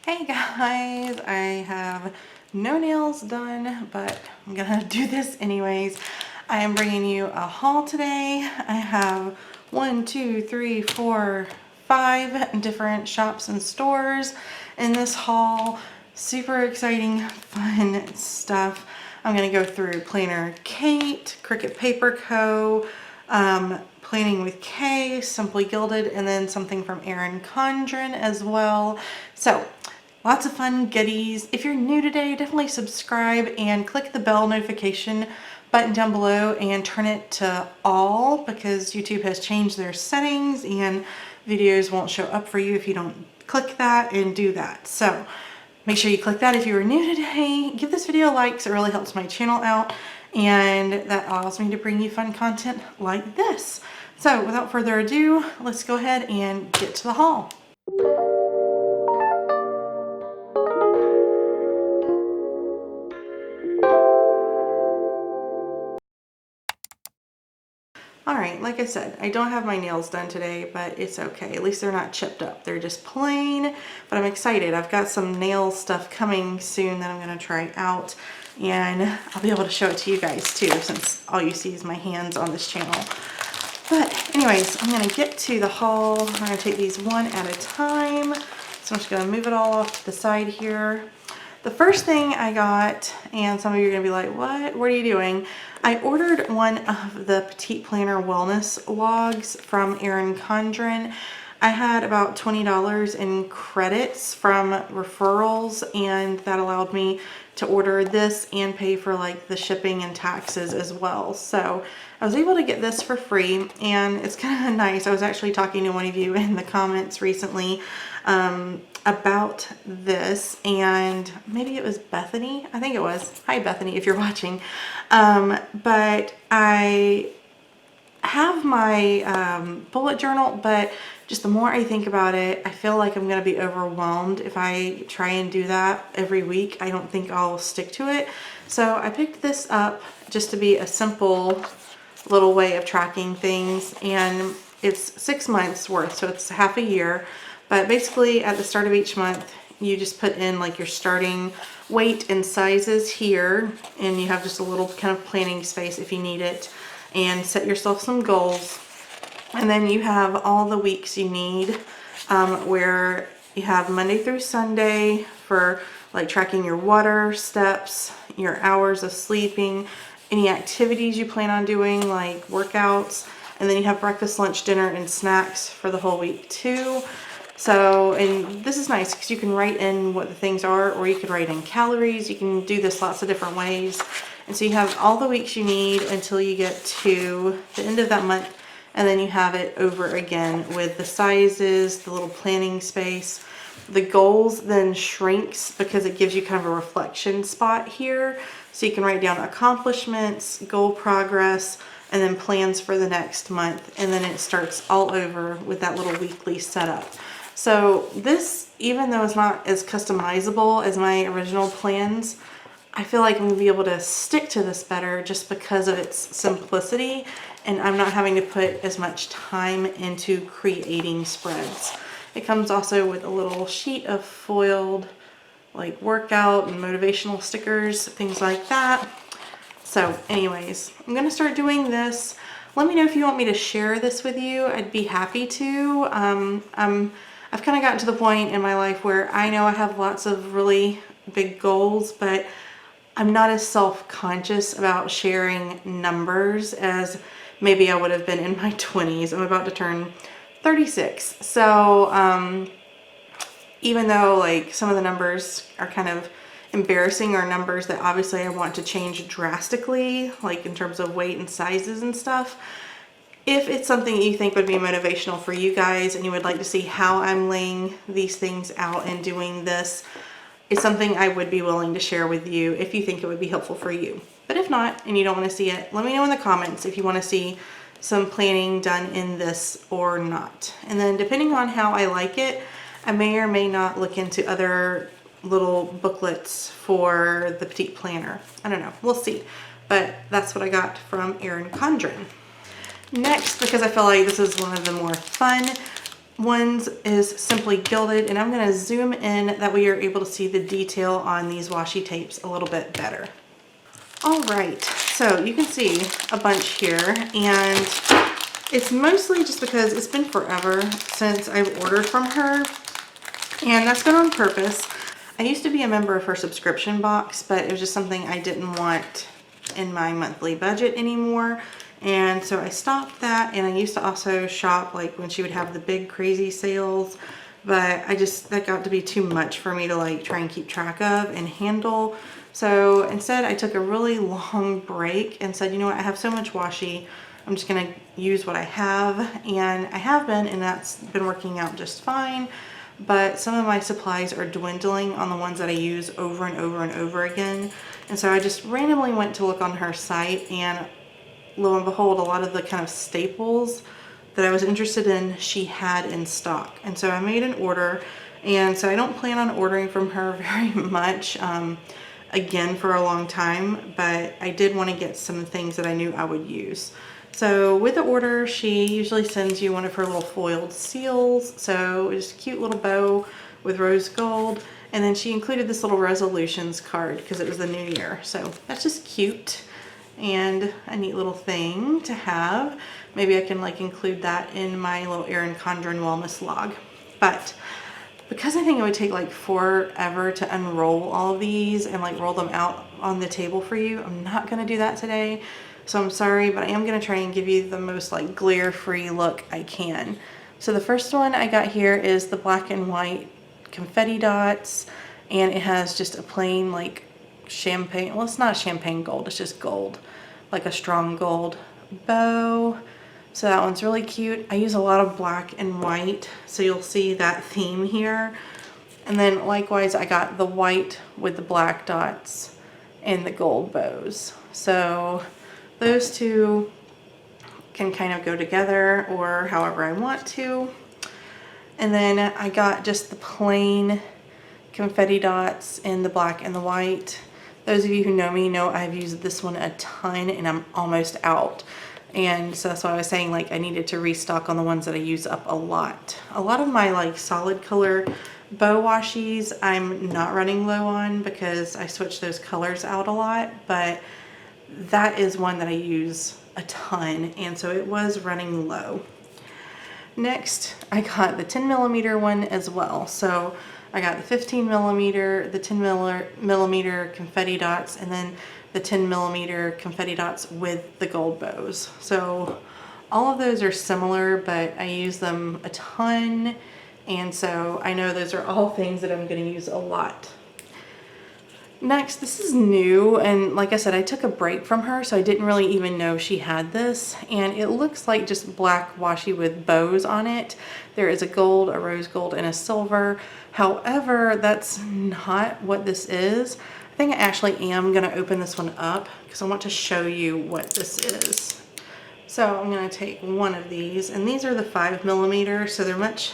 Hey guys, I have no nails done, but I'm gonna do this anyways. I am bringing you a haul today. I have 1, 2, 3, 4, 5 different shops and stores in this haul. Super exciting, fun stuff. I'm gonna go through Planner Kate, Cricut Paper Co., Planning with Kay, Simply Gilded, and then something from Erin Condren as well. So lots of fun goodies. If you're new today, definitely subscribe and click the bell notification button down below and turn it to all, because YouTube has changed their settings and videos won't show up for you if you don't click that and do that. So make sure you click that if you are new today. Give this video a like because it really helps my channel out, and that allows me to bring you fun content like this. So without further ado, let's go ahead and get to the haul. Alright, like I said, I don't have my nails done today, but it's okay. At least they're not chipped up. They're just plain, but I'm excited. I've got some nail stuff coming soon that I'm going to try out, and I'll be able to show it to you guys too, since all you see is my hands on this channel. But anyways, I'm going to get to the haul. I'm going to take these one at a time. So I'm just going to move it all off to the side here. The first thing I got, and some of you are going to be like, what are you doing? I ordered one of the Petit Planner wellness logs from Erin Condren. I had about $20 in credits from referrals, and that allowed me to order this and pay for like the shipping and taxes as well. So I was able to get this for free, and it's kind of nice. I was actually talking to one of you in the comments recently about this, and maybe it was Bethany. I think it was. Hi Bethany, if you're watching. But I have my bullet journal, but just the more I think about it, I feel like I'm going to be overwhelmed if I try and do that every week. I don't think I'll stick to it. So I picked this up just to be a simple little way of tracking things, and it's 6 months worth, so it's half a year. But basically at the start of each month, you just put in like your starting weight and sizes here, and you have just a little kind of planning space if you need it, and set yourself some goals. And then you have all the weeks you need, where you have Monday through Sunday for like tracking your water steps, your hours of sleeping, any activities you plan on doing like workouts, and then you have breakfast, lunch, dinner, and snacks for the whole week too. So, and this is nice because you can write in what the things are, or you can write in calories. You can do this lots of different ways. And so you have all the weeks you need until you get to the end of that month, and then you have it over again with the sizes, the little planning space. The goals then shrinks because it gives you kind of a reflection spot here. So you can write down accomplishments, goal progress, and then plans for the next month. And then it starts all over with that little weekly setup. So this, even though it's not as customizable as my original plans, I feel like I'm going to be able to stick to this better just because of its simplicity, and I'm not having to put as much time into creating spreads. It comes also with a little sheet of foiled like workout and motivational stickers, things like that. So anyways, I'm going to start doing this. Let me know if you want me to share this with you. I'd be happy to. I've kind of gotten to the point in my life where I know I have lots of really big goals, but I'm not as self-conscious about sharing numbers as maybe I would have been in my 20s. I'm about to turn 36. So even though like some of the numbers are kind of embarrassing, or numbers that obviously I want to change drastically, like in terms of weight and sizes and stuff, if it's something you think would be motivational for you guys and you would like to see how I'm laying these things out and doing this, it's something I would be willing to share with you if you think it would be helpful for you. But if not, and you don't want to see it, let me know in the comments if you want to see some planning done in this or not. And then depending on how I like it, I may or may not look into other little booklets for the Petit Planner. I don't know, we'll see. But that's what I got from Erin Condren. Next, because I feel like this is one of the more fun ones is Simply Gilded, and I'm going to zoom in, that way you're able to see the detail on these washi tapes a little bit better. All right, so you can see a bunch here, and it's mostly just because it's been forever since I've ordered from her, and that's been on purpose. I used to be a member of her subscription box, but it was just something I didn't want in my monthly budget anymore. And so I stopped that, and I used to also shop like when she would have the big crazy sales, but that got to be too much for me to like try and keep track of and handle. So instead I took a really long break and said, you know what, I have so much washi, I'm just gonna use what I have, and I have been, and that's been working out just fine. But some of my supplies are dwindling on the ones that I use over and over and over again. And so I just randomly went to look on her site, and lo and behold, a lot of the kind of staples that I was interested in, she had in stock. And so I made an order, and so I don't plan on ordering from her very much again for a long time, but I did want to get some things that I knew I would use. So with the order, she usually sends you one of her little foiled seals. So just a cute little bow with rose gold. And then she included this little resolutions card because it was the new year. So that's just cute and a neat little thing to have. Maybe I can like include that in my little Erin Condren wellness log. But because I think it would take like forever to unroll all of these and like roll them out on the table for you, I'm not gonna do that today. So I'm sorry, but I am gonna try and give you the most like glare-free look I can. So the first one I got here is the black and white confetti dots, and it has just a plain like champagne, well it's not champagne gold, it's just gold, like a strong gold bow. So that one's really cute. I use a lot of black and white, so you'll see that theme here. And then likewise I got the white with the black dots and the gold bows. So those two can kind of go together or however I want to. And then I got just the plain confetti dots in the black and the white. Those of you who know me know I've used this one a ton and I'm almost out. And so that's why I was saying like I needed to restock on the ones that I use up a lot. A lot of my like solid color bow washies I'm not running low on because I switch those colors out a lot, but that is one that I use a ton, and so it was running low. Next, I got the 10mm one as well. So I got the 15mm, the 10mm confetti dots, and then the 10mm confetti dots with the gold bows. So all of those are similar, but I use them a ton, and so I know those are all things that I'm going to use a lot. Next, this is new, and like I said, I took a break from her, so I didn't really even know she had this, and it looks like just black washi with bows on it. There is a gold, a rose gold, and a silver. However, that's not what this is. I think I actually am going to open this one up because I want to show you what this is. So I'm going to take one of these, and these are the 5mm, so they're much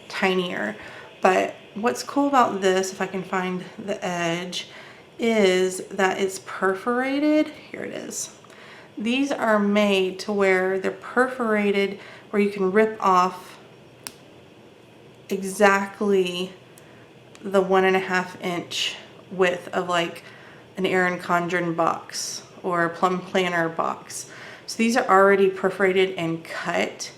tinier. But what's cool about this, if I can find the edge, is that it's perforated. Here it is. These are made to where they're perforated, where you can rip off exactly the 1.5 inch width of like an Erin Condren box or a Plum Planner box. So these are already perforated and cut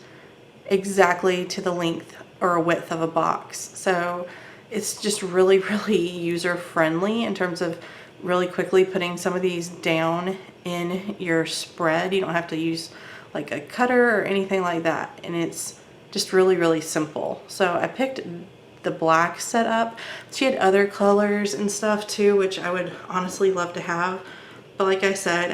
exactly to the length or width of a box. So it's just really, really user friendly in terms of really quickly putting some of these down in your spread. You don't have to use like a cutter or anything like that. And it's just really, really simple. So I picked the black setup. She had other colors and stuff too, which I would honestly love to have. But like I said,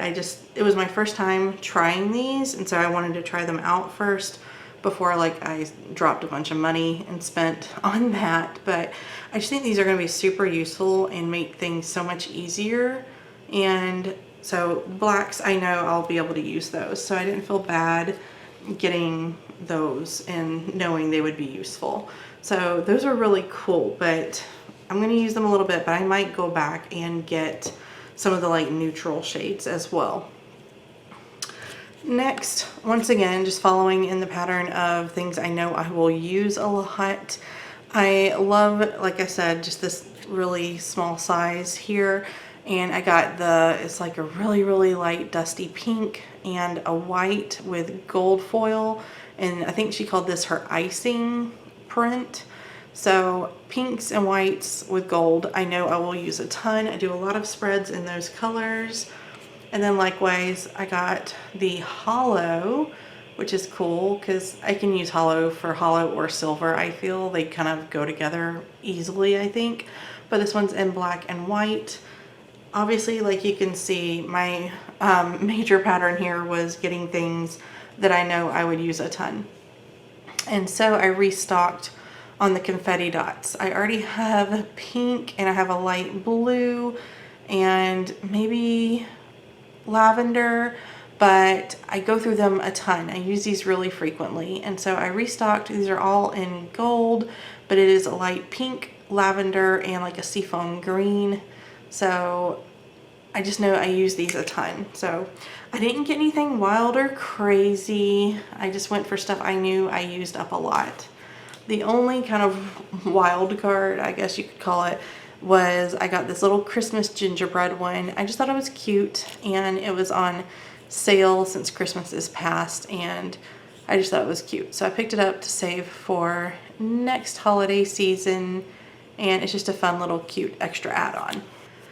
it was my first time trying these. And so I wanted to try them out first before like I dropped a bunch of money and spent on that. But I just think these are going to be super useful and make things so much easier. And so blacks, I know I'll be able to use those. So I didn't feel bad getting those and knowing they would be useful. So those are really cool, but I'm going to use them a little bit, but I might go back and get some of the like neutral shades as well. Next, once again, just following in the pattern of things I know I will use a lot. I love, like I said, just this really small size here. And I got it's like a really, really light dusty pink and a white with gold foil. And I think she called this her icing print. So pinks and whites with gold, I know I will use a ton. I do a lot of spreads in those colors. And then likewise, I got the hollow, which is cool because I can use hollow for hollow or silver. I feel they kind of go together easily, I think. But this one's in black and white. Obviously, like you can see, my major pattern here was getting things that I know I would use a ton. And so I restocked on the confetti dots. I already have pink and I have a light blue and maybe lavender, but I go through them a ton. I use these really frequently, and so I restocked. These are all in gold, but it is a light pink, lavender, and like a seafoam green. So I just know I use these a ton. So I didn't get anything wild or crazy. I just went for stuff I knew I used up a lot. The only kind of wild card, I guess you could call it, was I got this little Christmas gingerbread one. I just thought it was cute, and it was on sale since Christmas is past, and I just thought it was cute. So I picked it up to save for next holiday season, and it's just a fun little cute extra add-on.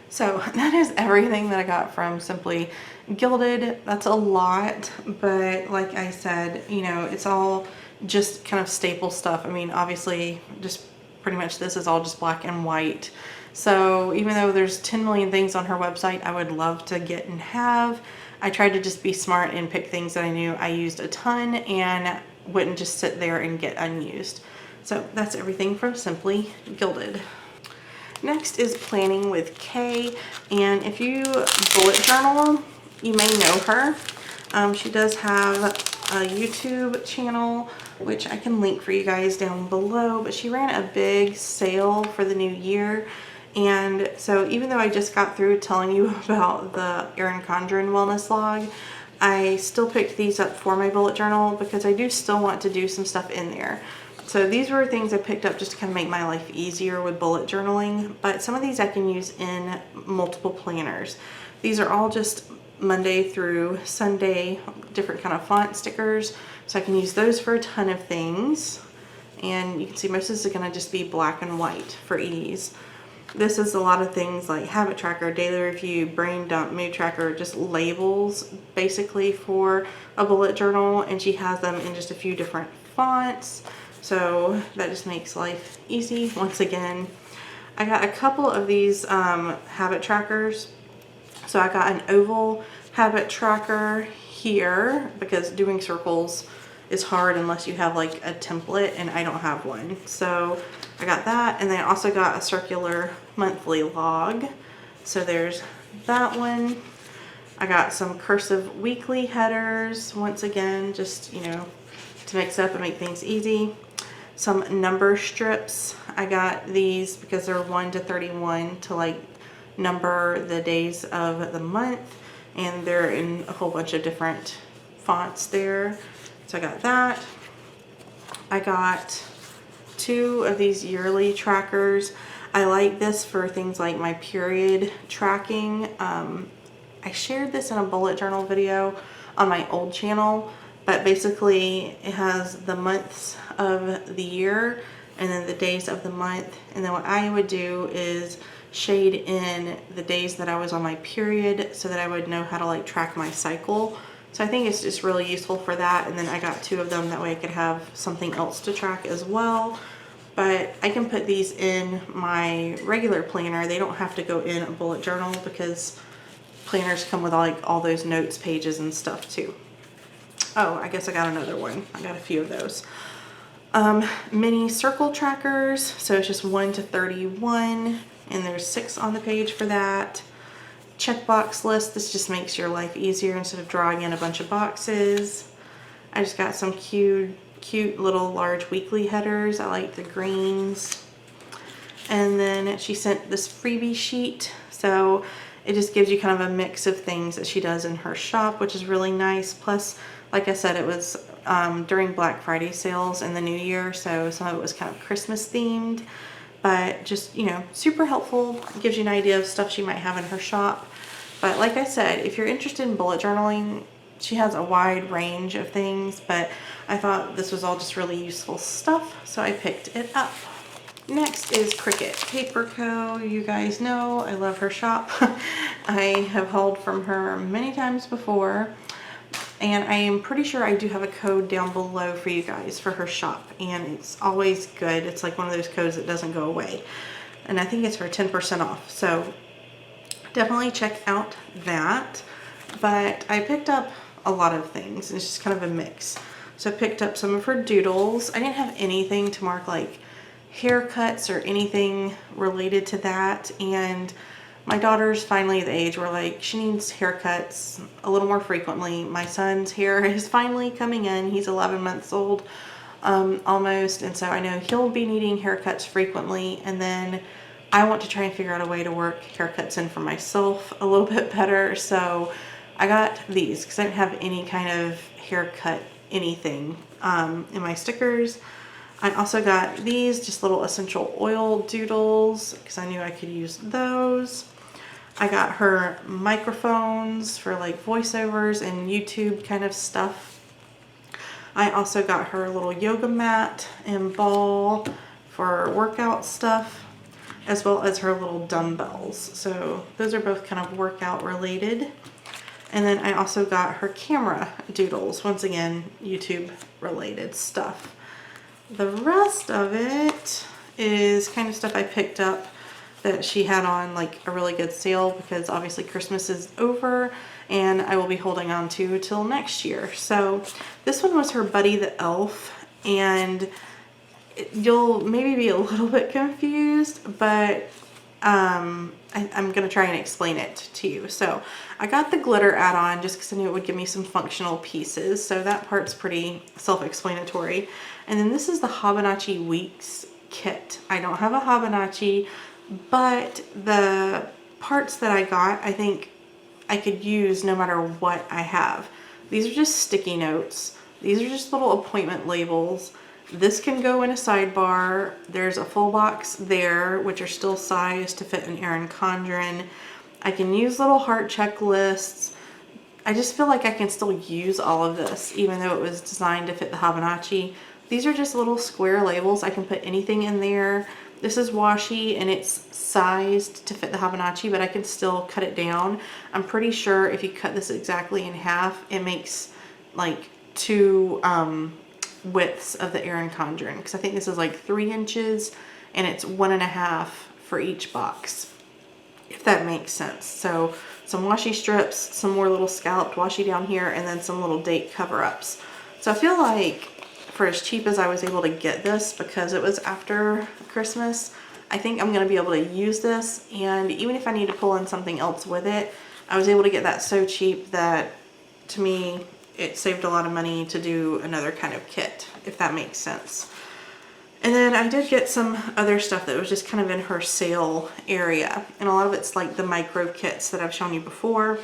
So that is everything that I got from Simply Gilded. That's a lot, but like I said, you know, it's all just kind of staple stuff. I mean, obviously, just pretty much this is all just black and white. So even though there's 10 million things on her website I would love to get and have, I tried to just be smart and pick things that I knew I used a ton and wouldn't just sit there and get unused. So that's everything from Simply Gilded. Next is Planning with Kay, and if you bullet journal, you may know her. She does have a YouTube channel, which I can link for you guys down below, but she ran a big sale for the new year. And so even though I just got through telling you about the Erin Condren wellness log, I still picked these up for my bullet journal because I do still want to do some stuff in there. So these were things I picked up just to kind of make my life easier with bullet journaling, but some of these I can use in multiple planners. These are all just Monday through Sunday, different kind of font stickers, so I can use those for a ton of things. And you can see most of this is going to just be black and white for ease. This is a lot of things like habit tracker, daily review, brain dump, mood tracker, just labels basically for a bullet journal, and she has them in just a few different fonts, so that just makes life easy. Once again, I got a couple of these habit trackers. So I got an oval habit tracker here because doing circles is hard unless you have like a template, and I don't have one. So I got that, and then I also got a circular monthly log. So there's that one. I got some cursive weekly headers, once again, just, you know, to mix up and make things easy. Some number strips. I got these because they're 1 to 31 to like number the days of the month, and they're in a whole bunch of different fonts there. So I got that. I got 2 of these yearly trackers. I like this for things like my period tracking. I shared this in a bullet journal video on my old channel, but basically it has the months of the year and then the days of the month, and then what I would do is shade in the days that I was on my period so that I would know how to like track my cycle. So I think it's just really useful for that. And then I got 2 of them, that way I could have something else to track as well. But I can put these in my regular planner. They don't have to go in a bullet journal because planners come with all those notes pages and stuff too. Oh, I guess I got another one. I got a few of those. Mini circle trackers. So it's just 1 to 31. And there's 6 on the page for that. Checkbox list. This just makes your life easier instead of drawing in a bunch of boxes. I just got some cute little large weekly headers. I like the greens. And then she sent this freebie sheet. So it just gives you kind of a mix of things that she does in her shop, which is really nice. Plus, like I said, it was during Black Friday sales and the New Year, so some of it was kind of Christmas themed, but just, you know, super helpful. It gives you an idea of stuff she might have in her shop. But like I said, if you're interested in bullet journaling, she has a wide range of things, but I thought this was all just really useful stuff, so I picked it up. Next is Cricut Paper Co. You guys know I love her shop. I have hauled from her many times before, and I am pretty sure I do have a code down below for you guys for her shop, and it's always good. It's like one of those codes that doesn't go away, and I think it's for 10% off, so definitely check out that. But I picked up a lot of things. It's just kind of a mix. So I picked up some of her doodles. I didn't have anything to mark like haircuts or anything related to that, and my daughter's finally at the age where like she needs haircuts a little more frequently. My son's hair is finally coming in. He's 11 months old almost, and so I know he'll be needing haircuts frequently, and then I want to try and figure out a way to work haircuts in for myself a little bit better. So I got these because I didn't have any kind of haircut anything in my stickers. I also got these just little essential oil doodles because I knew I could use those. I got her microphones for like voiceovers and YouTube kind of stuff. I also got her little yoga mat and ball for workout stuff, as well as her little dumbbells. So those are both kind of workout related. And then I also got her camera doodles, once again, YouTube related stuff. The rest of it is kind of stuff I picked up that she had on like a really good sale, because obviously Christmas is over and I will be holding on to till next year. So this one was her Buddy the Elf, and you'll maybe be a little bit confused, but I'm going to try and explain it to you. So I got the glitter add-on just because I knew it would give me some functional pieces. So that part's pretty self-explanatory. And then this is the Hobonichi Weeks kit. I don't have a Hobonichi, but the parts that I got, I think I could use no matter what I have. These are just sticky notes. These are just little appointment labels. This can go in a sidebar. There's a full box there, which are still sized to fit an Erin Condren. I can use little heart checklists. I just feel like I can still use all of this, even though it was designed to fit the Hobonichi. These are just little square labels. I can put anything in there. This is washi and it's sized to fit the Hobonichi, but I can still cut it down. I'm pretty sure if you cut this exactly in half, it makes like two widths of the Erin Condren, because I think this is like 3 inches and it's 1.5 for each box, if that makes sense. So some washi strips, some more little scalloped washi down here, and then some little date cover-ups. So I feel like for as cheap as I was able to get this, because it was after Christmas, I think I'm going to be able to use this, and even if I need to pull in something else with it, I was able to get that so cheap that, to me, it saved a lot of money to do another kind of kit, if that makes sense. And then I did get some other stuff that was just kind of in her sale area, and a lot of it's like the micro kits that I've shown you before.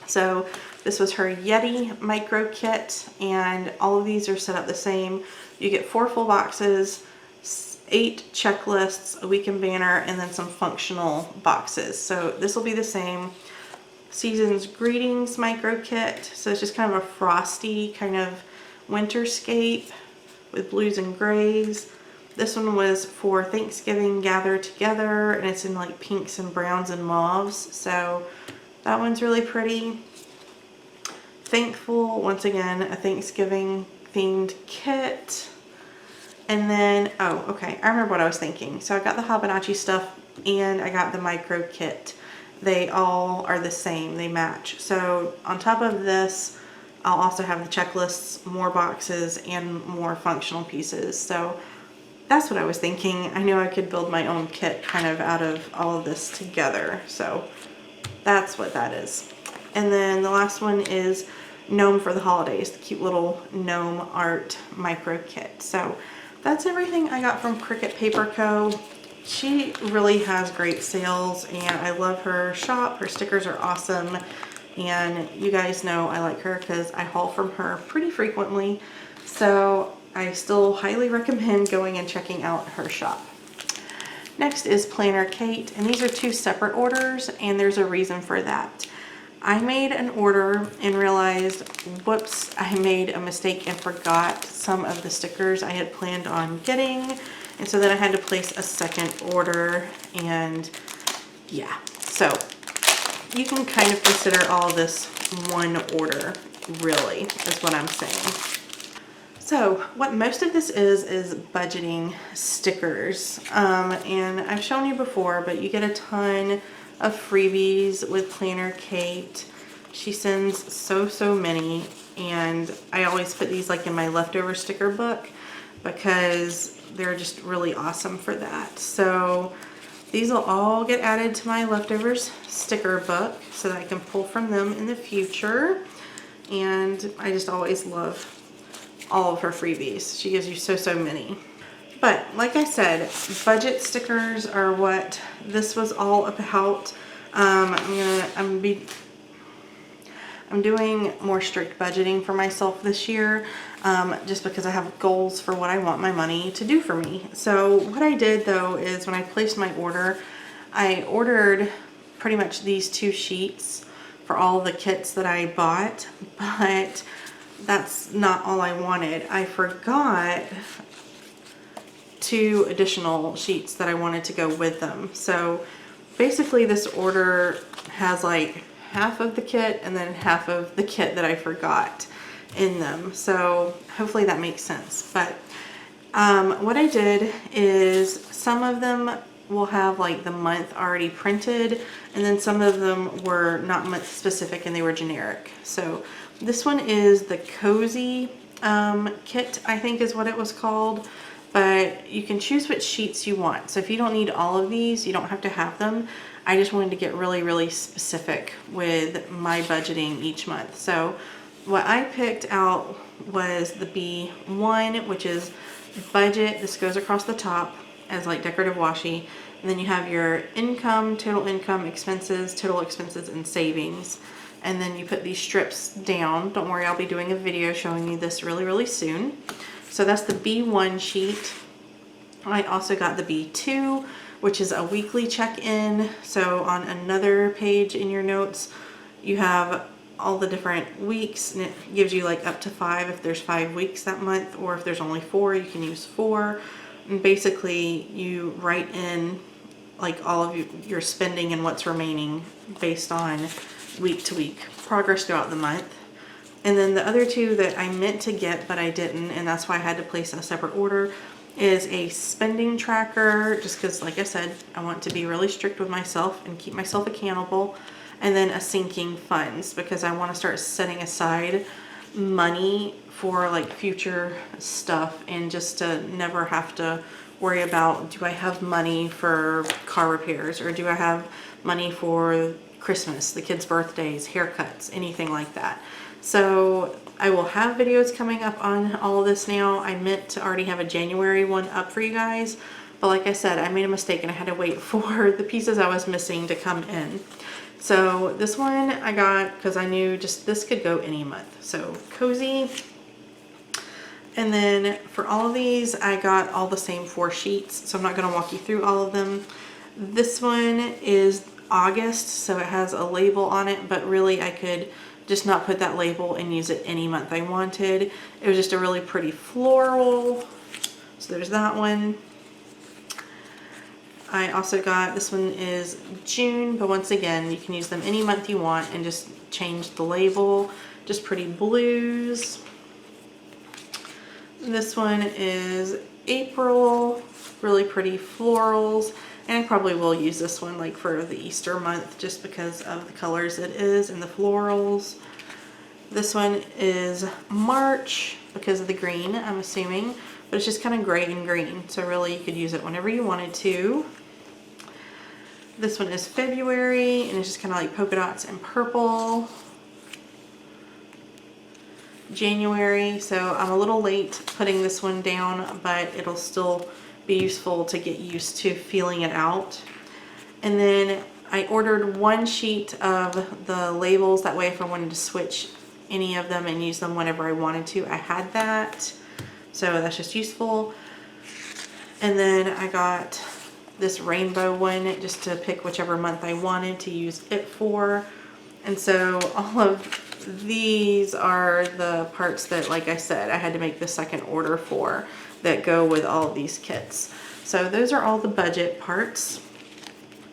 So this was her Yeti micro kit, and all of these are set up the same. You get 4 full boxes, 8 checklists, a weekend banner, and then some functional boxes. So this will be the same. Season's Greetings micro kit. So it's just kind of a frosty kind of winterscape with blues and grays. This one was for Thanksgiving Gather Together, and it's in like pinks and browns and mauves. So that one's really pretty. Thankful, once again, a Thanksgiving themed kit. And then, oh, okay, I remember what I was thinking. So I got the Hobonichi stuff and I got the micro kit. They all are the same, they match. So on top of this, I'll also have the checklists, more boxes, and more functional pieces. So that's what I was thinking. I knew I could build my own kit kind of out of all of this together. So that's what that is. And then the last one is Gnome for the Holidays, the cute little gnome art micro kit. So that's everything I got from Cricut Paper Co. she really has great sales, and I love her shop. Her stickers are awesome, and you guys know I like her because I haul from her pretty frequently. So I still highly recommend going and checking out her shop. Next is Planner Kate, and these are two separate orders, and there's a reason for that. I made an order and realized, whoops, I made a mistake and forgot some of the stickers I had planned on getting. And so then I had to place a second order, and yeah. So you can kind of consider all of this one order, really, is what I'm saying. So what most of this is budgeting stickers. And I've shown you before, but you get a ton of freebies with Planner Kate. She sends so many, and I always put these like in my leftover sticker book because they're just really awesome for that. So these will all get added to my leftovers sticker book so that I can pull from them in the future. And I just always love all of her freebies. She gives you so many. But like I said, budget stickers are what this was all about. I'm doing more strict budgeting for myself this year, just because I have goals for what I want my money to do for me. So what I did though is when I placed my order, I ordered pretty much these 2 sheets for all the kits that I bought, but that's not all I wanted. I forgot 2 additional sheets that I wanted to go with them. So basically this order has like half of the kit and then half of the kit that I forgot in them. So hopefully that makes sense. But what I did is some of them will have like the month already printed, and then some of them were not month specific and they were generic. So this one is the Cozy kit, I think is what it was called. But you can choose which sheets you want. So if you don't need all of these, you don't have to have them. I just wanted to get really specific with my budgeting each month. So what I picked out was the B1, which is budget. This goes across the top as like decorative washi. And then you have your income, total income, expenses, total expenses, and savings. And then you put these strips down. Don't worry, I'll be doing a video showing you this really soon. So that's the B1 sheet. I also got the B2, which is a weekly check-in. So on another page in your notes, you have all the different weeks, and it gives you like up to 5 if there's 5 weeks that month, or if there's only 4, you can use 4. And basically you write in like all of your spending and what's remaining based on week to week progress throughout the month. And then the other 2 that I meant to get but I didn't, and that's why I had to place a separate order, is a spending tracker, just because like I said, I want to be really strict with myself and keep myself accountable. And then a sinking funds, because I want to start setting aside money for like future stuff, and just to never have to worry about, do I have money for car repairs, or do I have money for Christmas, the kids' birthdays, haircuts, anything like that. So I will have videos coming up on all of this now. I meant to already have a January one up for you guys, but like I said, I made a mistake and I had to wait for the pieces I was missing to come in. So this one I got because I knew just this could go any month. So Cozy. And then for all of these, I got all the same 4 sheets, so I'm not going to walk you through all of them. This one is August, so it has a label on it, but really I could just not put that label and use it any month I wanted. It was just a really pretty floral. So there's that one. I also got, this one is June, but once again, you can use them any month you want and just change the label. Just pretty blues. This one is April, really pretty florals. And I probably will use this one like for the Easter month just because of the colors it is and the florals. This one is March because of the green, I'm assuming, but it's just kind of gray and green. So really you could use it whenever you wanted to. This one is February, and it's just kind of like polka dots and purple. January, so I'm a little late putting this one down, but it'll still be useful to get used to feeling it out. And then I ordered 1 sheet of the labels, that way if I wanted to switch any of them and use them whenever I wanted to, I had that. So that's just useful. And then I got this rainbow one just to pick whichever month I wanted to use it for. And so all of these are the parts that, like I said, I had to make the second order for that go with all of these kits. So those are all the budget parts.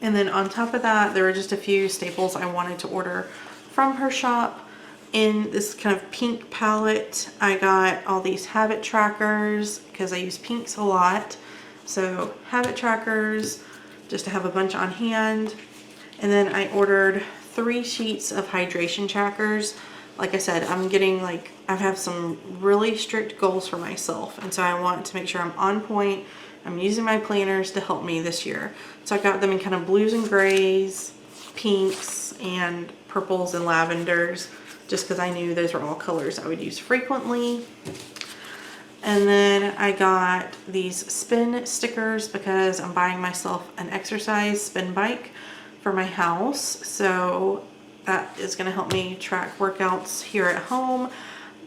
And then on top of that, there were just a few staples I wanted to order from her shop. In this kind of pink palette, I got all these habit trackers because I use pinks a lot. So habit trackers, just to have a bunch on hand. And then I ordered 3 sheets of hydration trackers. Like I said, I have some really strict goals for myself. And so I want to make sure I'm on point. I'm using my planners to help me this year. So I got them in kind of blues and grays, pinks, and purples and lavenders, just because I knew those were all colors I would use frequently. And then I got these spin stickers because I'm buying myself an exercise spin bike for my house. So that is going to help me track workouts here at home.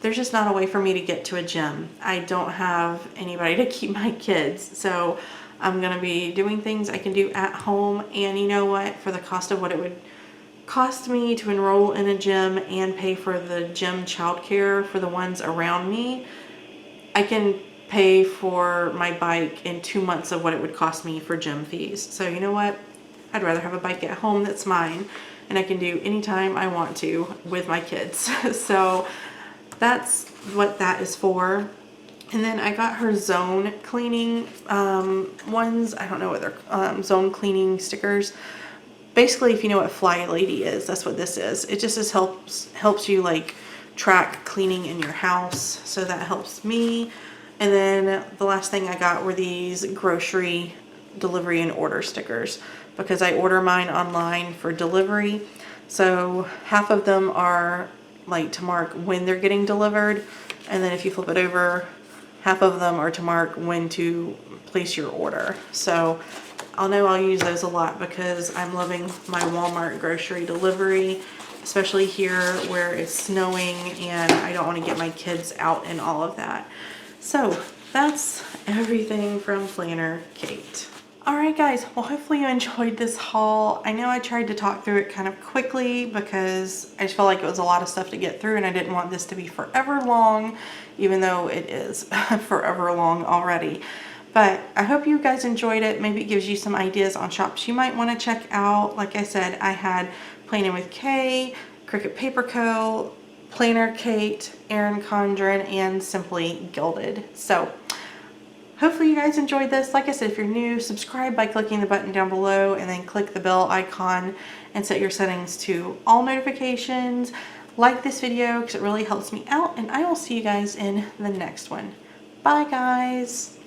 There's just not a way for me to get to a gym. I don't have anybody to keep my kids. So I'm going to be doing things I can do at home. And you know what? For the cost of what it would cost me to enroll in a gym and pay for the gym childcare for the ones around me, I can pay for my bike in 2 months of what it would cost me for gym fees. So you know what? I'd rather have a bike at home that's mine and I can do anytime I want to with my kids. So that's what that is for. And then I got her zone cleaning ones. I don't know what they're zone cleaning stickers. Basically, if you know what Fly Lady is, that's what this is. It just helps you like track cleaning in your house. So that helps me. And then the last thing I got were these grocery delivery and order stickers because I order mine online for delivery. So half of them are like to mark when they're getting delivered. And then if you flip it over, half of them are to mark when to place your order. So I'll use those a lot because I'm loving my Walmart grocery delivery, especially here where it's snowing and I don't want to get my kids out and all of that. So that's everything from Planner Kate. Alright guys, well hopefully you enjoyed this haul. I know I tried to talk through it kind of quickly because I just felt like it was a lot of stuff to get through and I didn't want this to be forever long, even though it is forever long already. But I hope you guys enjoyed it. Maybe it gives you some ideas on shops you might want to check out. Like I said, I had Planning with Kay, Cricut Paper Co., Planner Kate, Erin Condren, and Simply Gilded. So hopefully you guys enjoyed this. Like I said, if you're new, subscribe by clicking the button down below and then click the bell icon and set your settings to all notifications. Like this video because it really helps me out, and I will see you guys in the next one. Bye guys.